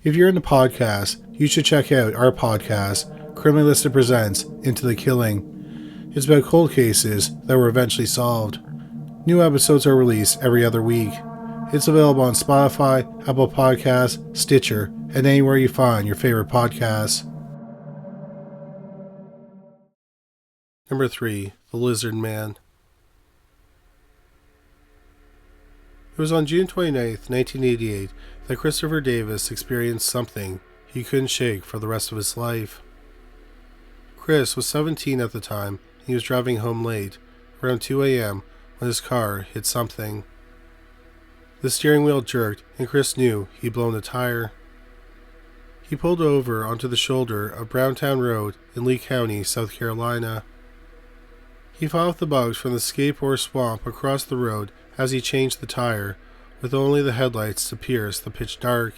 If you're into podcasts, you should check out our podcast, Criminally Listed Presents Into the Killing. It's about cold cases that were eventually solved. New episodes are released every other week. It's available on Spotify, Apple Podcasts, Stitcher, and anywhere you find your favorite podcasts. Number 3. The Lizard Man. It was on June 29th, 1988, that Christopher Davis experienced something he couldn't shake for the rest of his life. Chris was 17 at the time, and he was driving home late, around 2 a.m., when his car hit something. The steering wheel jerked, and Chris knew he'd blown a tire. He pulled over onto the shoulder of Browntown Road in Lee County, South Carolina. He fought off the bugs from the skateboard swamp across the road as he changed the tire, with only the headlights to pierce the pitch dark.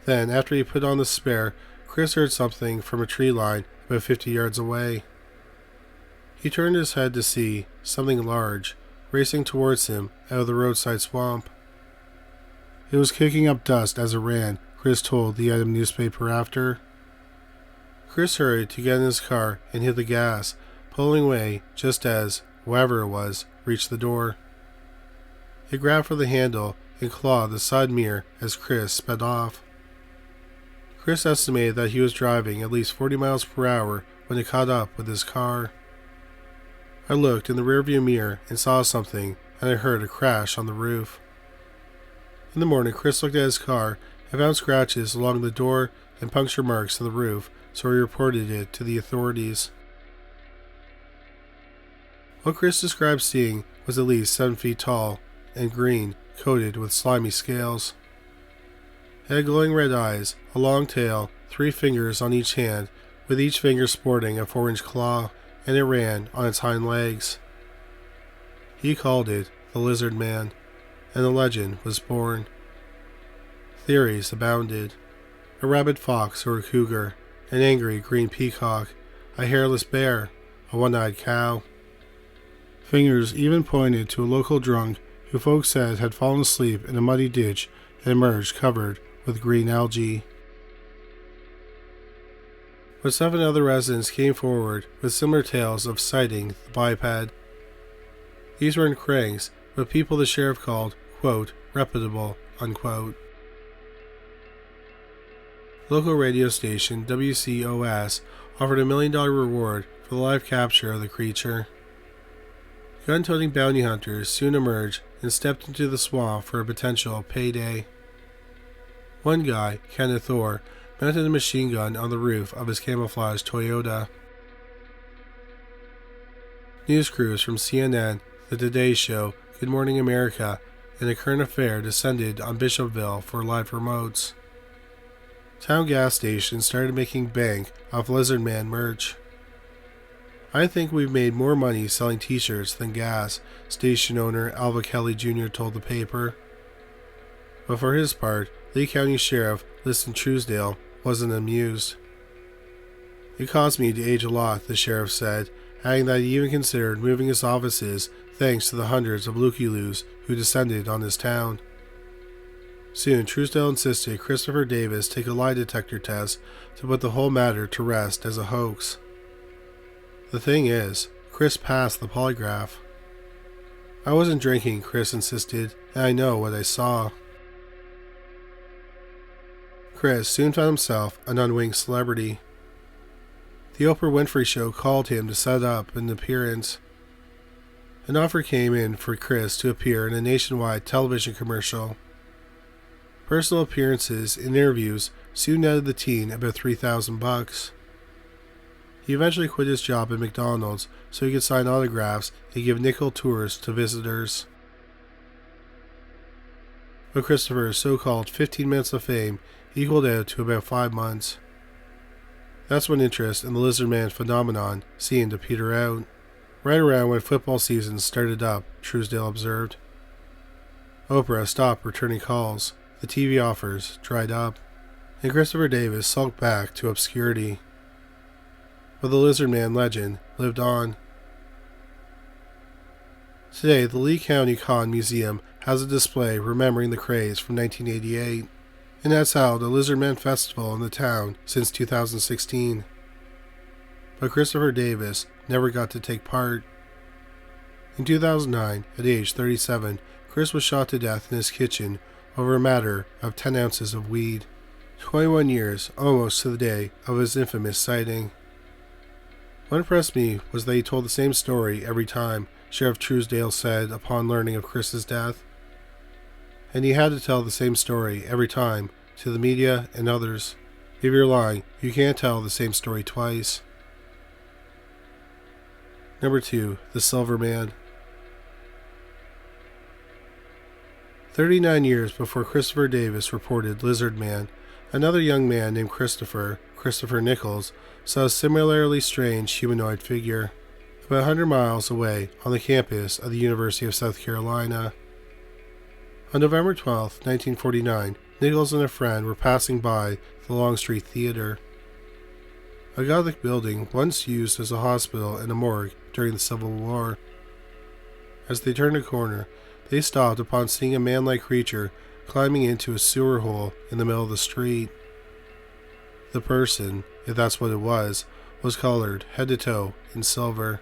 Then, after he put on the spare, Chris heard something from a tree line about 50 yards away. He turned his head to see something large racing towards him out of the roadside swamp. It was kicking up dust as it ran, Chris told the item newspaper after. Chris hurried to get in his car and hit the gas, pulling away just as, whoever it was, reached the door. It grabbed for the handle and clawed the side mirror as Chris sped off. Chris estimated that he was driving at least 40 miles per hour when it caught up with his car. I looked in the rearview mirror and saw something, and I heard a crash on the roof. In the morning, Chris looked at his car and found scratches along the door and puncture marks on the roof, so he reported it to the authorities. What Chris described seeing was at least 7 feet tall and green, coated with slimy scales. It had glowing red eyes, a long tail, 3 fingers on each hand, with each finger sporting a 4-inch claw, and it ran on its hind legs. He called it the Lizard Man, and the legend was born. Theories abounded. A rabid fox or a cougar, an angry green peacock, a hairless bear, a one-eyed cow. Fingers even pointed to a local drunk who folks said had fallen asleep in a muddy ditch and emerged covered with green algae. But 7 other residents came forward with similar tales of sighting the biped. These weren't cranks, but people the sheriff called, quote, reputable, unquote. Local radio station WCOS offered a $1 million reward for the live capture of the creature. Gun-toting bounty hunters soon emerged and stepped into the swamp for a potential payday. One guy, Kenneth Orr, mounted a machine gun on the roof of his camouflaged Toyota. News crews from CNN, The Today Show, Good Morning America, and A Current Affair descended on Bishopville for live remotes. Town gas stations started making bank off Lizard Man merch. I think we've made more money selling t-shirts than gas, station owner Alva Kelly Jr. told the paper. But for his part, Lee County Sheriff Liston Truesdale wasn't amused. It caused me to age a lot, the sheriff said, adding that he even considered moving his offices thanks to the hundreds of looky-loos who descended on his town. Soon, Truesdale insisted Christopher Davis take a lie detector test to put the whole matter to rest as a hoax. The thing is, Chris passed the polygraph. I wasn't drinking, Chris insisted, and I know what I saw. Chris soon found himself an unwinged celebrity. The Oprah Winfrey Show called him to set up an appearance. An offer came in for Chris to appear in a nationwide television commercial. Personal appearances and interviews soon netted the teen about $3,000. He eventually quit his job at McDonald's so he could sign autographs and give nickel tours to visitors. But Christopher's so-called 15 minutes of fame equaled out to about 5 months. That's when interest in the Lizard Man phenomenon seemed to peter out. Right around when football season started up, Truesdale observed. Oprah stopped returning calls, the TV offers dried up, and Christopher Davis sulked back to obscurity. But the Lizard Man legend lived on. Today, the Lee County Con Museum has a display remembering the craze from 1988. and has held a Lizardman Festival in the town since 2016. But Christopher Davis never got to take part. In 2009, at age 37, Chris was shot to death in his kitchen over a matter of 10 ounces of weed. 21 years, almost to the day of his infamous sighting. What impressed me was that he told the same story every time, Sheriff Truesdale said upon learning of Chris's death. And he had to tell the same story every time, to the media and others. If you're lying, you can't tell the same story twice. Number 2. The Silver Man. 39 years before Christopher Davis reported Lizard Man, another young man named Christopher Nichols, saw a similarly strange humanoid figure about 100 miles away on the campus of the University of South Carolina. On November 12, 1949, Nichols and a friend were passing by the Longstreet Theater, a Gothic building once used as a hospital and a morgue during the Civil War. As they turned a corner, they stopped upon seeing a man-like creature climbing into a sewer hole in the middle of the street. The person, if that's what it was colored head to toe in silver.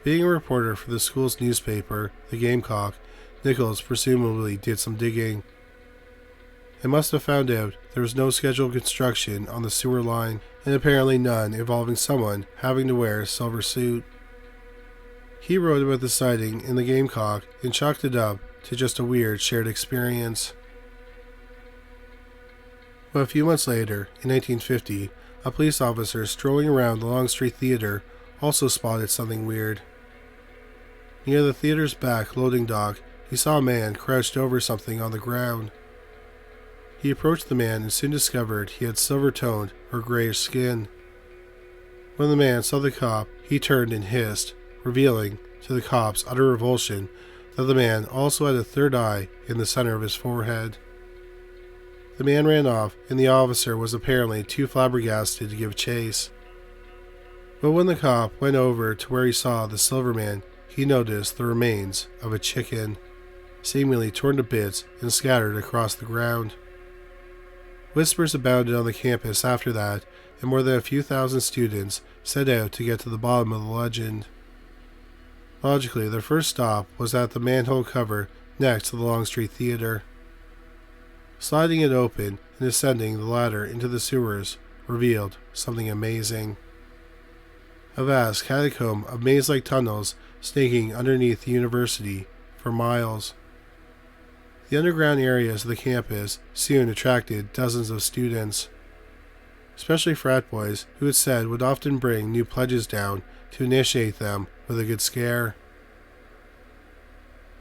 Being a reporter for the school's newspaper, the Gamecock, Nichols presumably did some digging, and must have found out there was no scheduled construction on the sewer line, and apparently none involving someone having to wear a silver suit. He wrote about the sighting in the Gamecock and chalked it up to just a weird shared experience. But a few months later, in 1950, a police officer strolling around the Longstreet Theater also spotted something weird. Near the theater's back loading dock, he saw a man crouched over something on the ground. He approached the man and soon discovered he had silver-toned or grayish skin. When the man saw the cop, he turned and hissed, revealing, to the cop's utter revulsion, that the man also had a third eye in the center of his forehead. The man ran off, and the officer was apparently too flabbergasted to give chase. But when the cop went over to where he saw the silver man, he noticed the remains of a chicken, seemingly torn to bits and scattered across the ground. Whispers abounded on the campus after that, and more than a few thousand students set out to get to the bottom of the legend. Logically, their first stop was at the manhole cover next to the Longstreet Theater. Sliding it open and ascending the ladder into the sewers revealed something amazing. A vast catacomb of maze-like tunnels snaking underneath the university for miles. The underground areas of the campus soon attracted dozens of students, especially frat boys who it said would often bring new pledges down to initiate them with a good scare.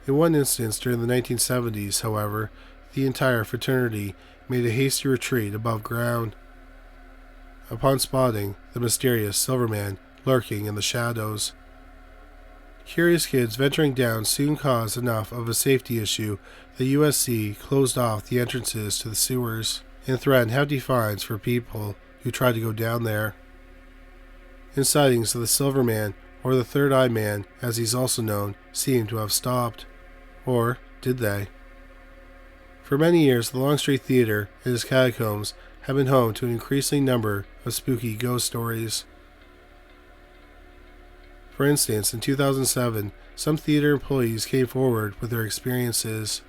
In one instance during the 1970s, however, the entire fraternity made a hasty retreat above ground, upon spotting the mysterious Silverman lurking in the shadows. Curious kids venturing down soon caused enough of a safety issue that USC closed off the entrances to the sewers and threatened hefty fines for people who tried to go down there. And sightings of the Silverman, or the Third Eye Man as he's also known, seem to have stopped. Or did they? For many years, the Longstreet Theater and its catacombs have been home to an increasing number of spooky ghost stories. For instance, in 2007, some theater employees came forward with their experiences.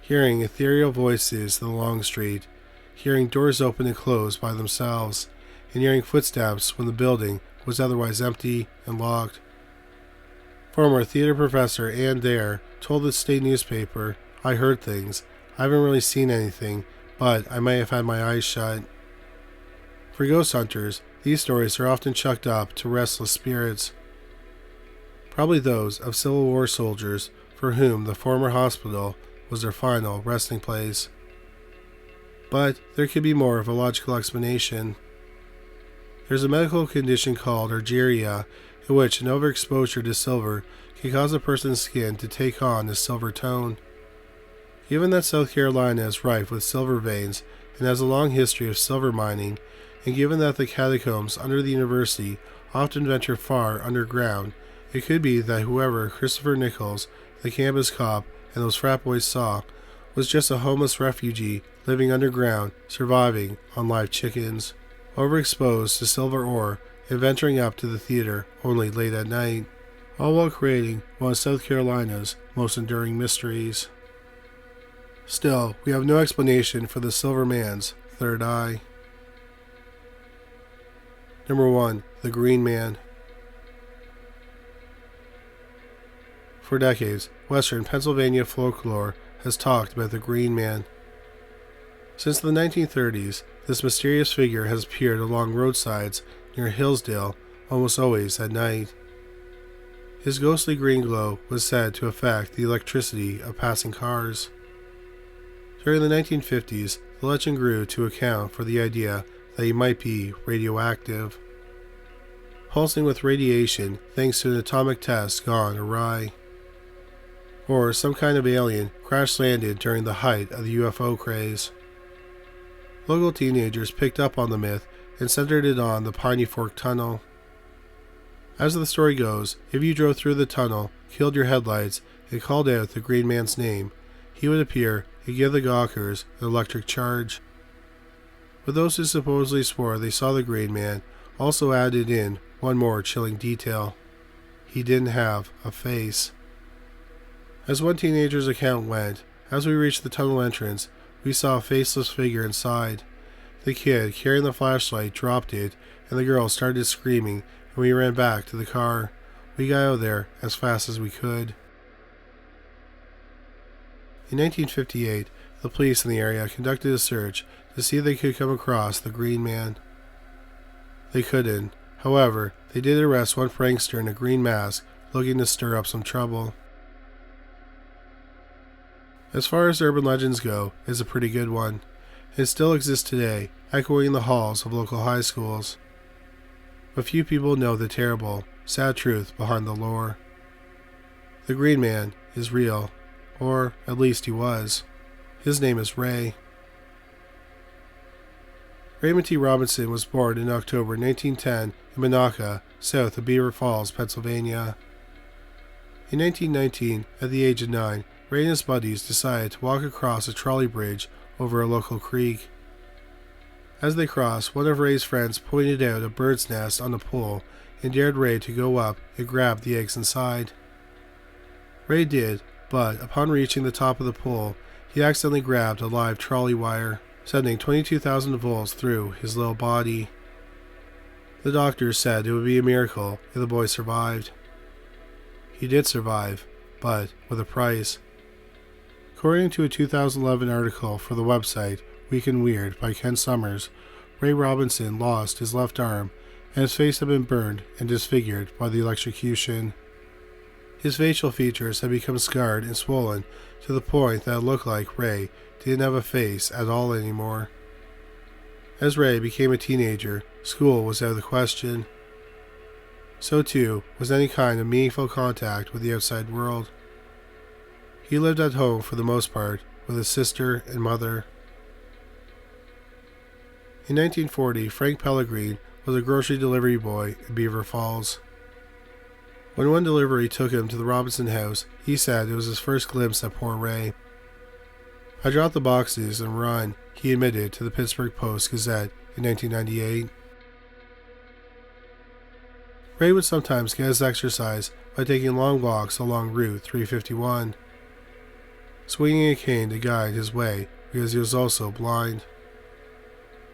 Hearing ethereal voices in the Longstreet, hearing doors open and close by themselves, and hearing footsteps when the building was otherwise empty and locked. Former theater professor Ann Dare told the state newspaper, "I heard things. I haven't really seen anything, but I may have had my eyes shut." For ghost hunters, these stories are often chalked up to restless spirits, probably those of Civil War soldiers for whom the former hospital was their final resting place. But there could be more of a logical explanation. There's a medical condition called argyria, in which an overexposure to silver can cause a person's skin to take on a silver tone. Given that South Carolina is rife with silver veins and has a long history of silver mining, and given that the catacombs under the university often venture far underground, it could be that whoever Christopher Nichols, the campus cop, and those frat boys saw was just a homeless refugee living underground, surviving on live chickens, overexposed to silver ore and venturing up to the theater only late at night, all while creating one of South Carolina's most enduring mysteries. Still, we have no explanation for the Silver Man's third eye. Number 1. The Green Man. For decades, Western Pennsylvania folklore has talked about the Green Man. Since the 1930s, this mysterious figure has appeared along roadsides near Hillsdale almost always at night. His ghostly green glow was said to affect the electricity of passing cars. During the 1950s, the legend grew to account for the idea that he might be radioactive, pulsing with radiation thanks to an atomic test gone awry, or some kind of alien crash-landed during the height of the UFO craze. Local teenagers picked up on the myth and centered it on the Piney Fork Tunnel. As the story goes, if you drove through the tunnel, killed your headlights, and called out the Green Man's name, he would appear and give the gawkers an electric charge. But those who supposedly swore they saw the Green Man also added in one more chilling detail. He didn't have a face. As one teenager's account went, as we reached the tunnel entrance, we saw a faceless figure inside. The kid carrying the flashlight dropped it, and the girl started screaming, and we ran back to the car. We got out of there as fast as we could. In 1958, the police in the area conducted a search to see if they could come across the Green Man. They couldn't. However, they did arrest one prankster in a green mask looking to stir up some trouble. As far as urban legends go, it's a pretty good one. It still exists today, echoing the halls of local high schools. But few people know the terrible, sad truth behind the lore. The Green Man is real, or at least he was. His name is Ray. Raymond T. Robinson was born in October 1910 in Monaca, south of Beaver Falls, Pennsylvania. In 1919, at the age of 9, Ray and his buddies decided to walk across a trolley bridge over a local creek. As they crossed, one of Ray's friends pointed out a bird's nest on the pool and dared Ray to go up and grab the eggs inside. Ray did, but upon reaching the top of the pool, he accidentally grabbed a live trolley wire, sending 22,000 volts through his little body. The doctors said it would be a miracle if the boy survived. He did survive, but with a price. According to a 2011 article for the website Week in Weird by Ken Summers, Ray Robinson lost his left arm and his face had been burned and disfigured by the electrocution. His facial features had become scarred and swollen to the point that it looked like Ray didn't have a face at all anymore. As Ray became a teenager, school was out of the question. So too was any kind of meaningful contact with the outside world. He lived at home for the most part with his sister and mother. In 1940, Frank Pellegrin was a grocery delivery boy in Beaver Falls. When one delivery took him to the Robinson house, he said it was his first glimpse at poor Ray. "I dropped the boxes and run," he admitted to the Pittsburgh Post-Gazette in 1998. Ray would sometimes get his exercise by taking long walks along Route 351, swinging a cane to guide his way because he was also blind.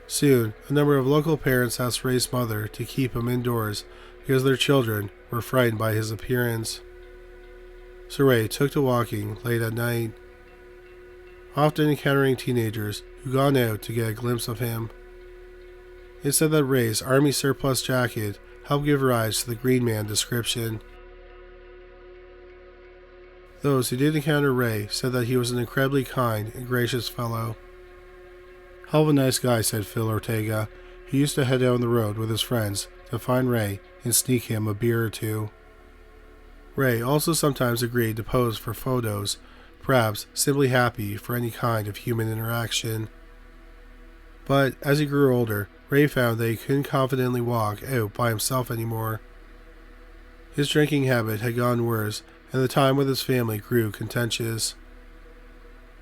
Soon, a number of local parents asked Ray's mother to keep him indoors because their children were frightened by his appearance. So Ray took to walking late at night, often encountering teenagers who gone out to get a glimpse of him. It said that Ray's army surplus jacket helped give rise to the Green Man description. Those who did encounter Ray said that he was an incredibly kind and gracious fellow. "Hell of a nice guy," said Phil Ortega. He used to head out on the road with his friends to find Ray and sneak him a beer or two. Ray also sometimes agreed to pose for photos, perhaps simply happy for any kind of human interaction. But as he grew older, Ray found that he couldn't confidently walk out by himself anymore. His drinking habit had gotten worse, and the time with his family grew contentious.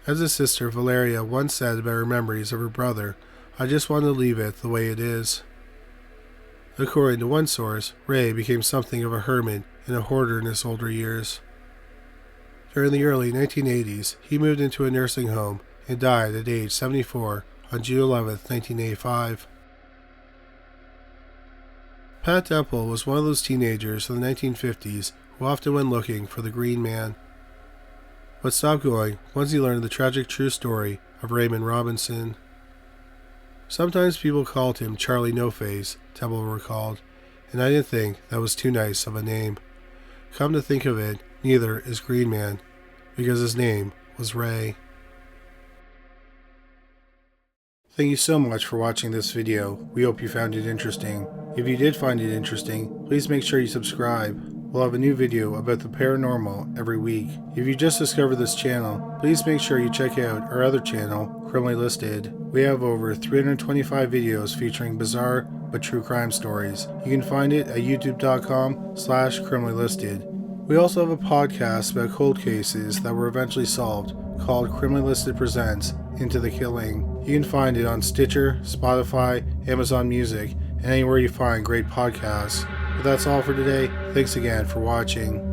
As his sister Valeria once said about her memories of her brother, "I just want to leave it the way it is." According to one source, Ray became something of a hermit and a hoarder in his older years. During the early 1980s, he moved into a nursing home and died at age 74 on June 11, 1985. Pat Temple was one of those teenagers in the 1950s who often went looking for the Green Man, but stopped going once he learned the tragic true story of Raymond Robinson. Sometimes people called him Charlie No Face, Temple recalled, and I didn't think that was too nice of a name. Come to think of it, neither is Green Man, because his name was Ray. Thank you so much for watching this video. We hope you found it interesting. If you did find it interesting, please make sure you subscribe. We'll have a new video about the paranormal every week. If you just discovered this channel, please make sure you check out our other channel, Criminally Listed. We have over 325 videos featuring bizarre but true crime stories. You can find it at youtube.com/criminallylisted. We also have a podcast about cold cases that were eventually solved called Criminally Listed Presents Into the Killing. You can find it on Stitcher, Spotify, Amazon Music, and anywhere you find great podcasts. But that's all for today. Thanks again for watching.